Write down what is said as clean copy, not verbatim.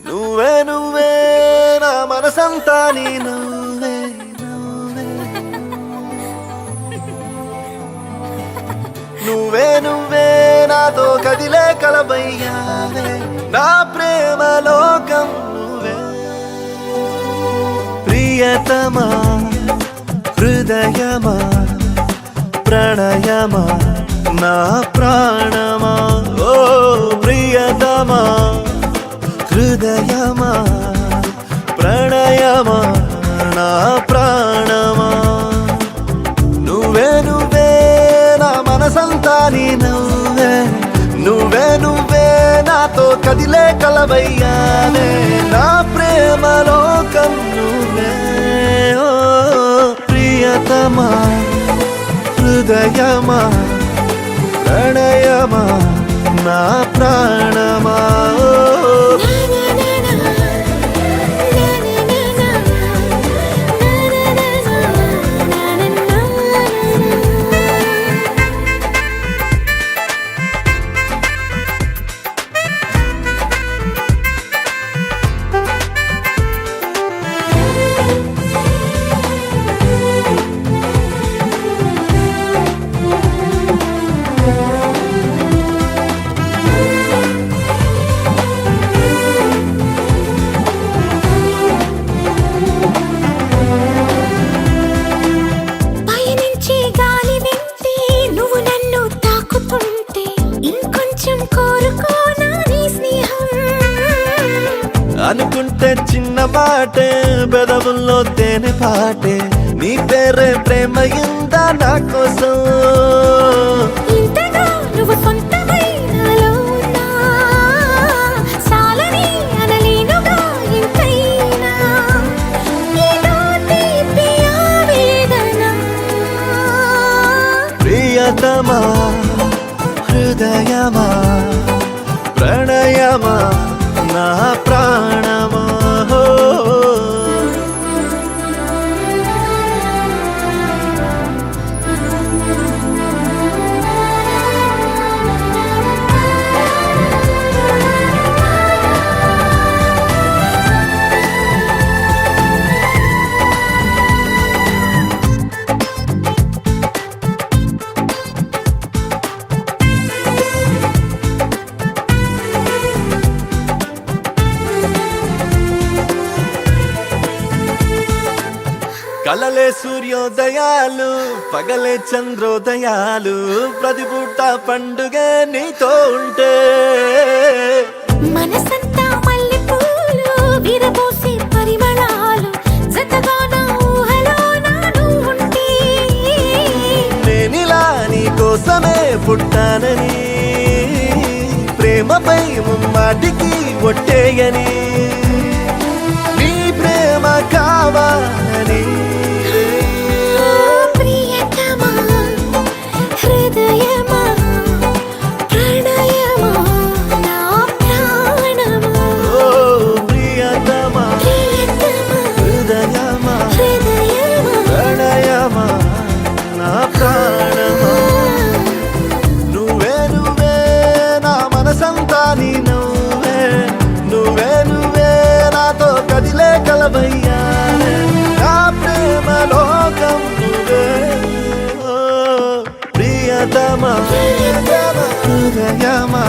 నువ్వే నువ్వే నా మనసంతా నీ నువ్వే నువ్వే నువ్వే నాతో కదిలే కలబయ్యావే నా ప్రేమ లోకం నువ్వే ప్రియతమా హృదయమా ప్రణయమా నా ప్రాణమా ఓ ప్రియతమా హృదయమా ప్రణయమా నా ప్రాణమా నువ్వే నువ్వే నా మనసంతా నీ నువ్వే నువ్వే నువ్వే నాతో కదిలే కలవయ్యానే నా ప్రేమ లోకం నువ్వే ఓ ప్రియతమా హృదయమా ప్రణయమా నా ప్రాణమా అనుకుంటే చిన్న మాటే పెదవుల్లో తేనె పాటే నీ పేరే ప్రేమ ఇందా నా కోసం ప్రియతమా హృదయమా ప్రణయమా నా ప్రాణమా కలలే సూర్యోదయాలు పగలే చంద్రోదయాలు ప్రతి పూట పండుగ నీతో ఉంటే మనసంతా మల్లెపూలు విరబోసే పరిమళాలు జతగా నా ఊహలో నాను ఉంటే నేనిలా నీ కోసమే పుట్టానని ప్రేమపై ముమ్మాటికి ఒట్టేయని నీ ప్రేమ కావాలని నా ప్రేమ లోకం నువ్వే ప్రియతమా హృదయమా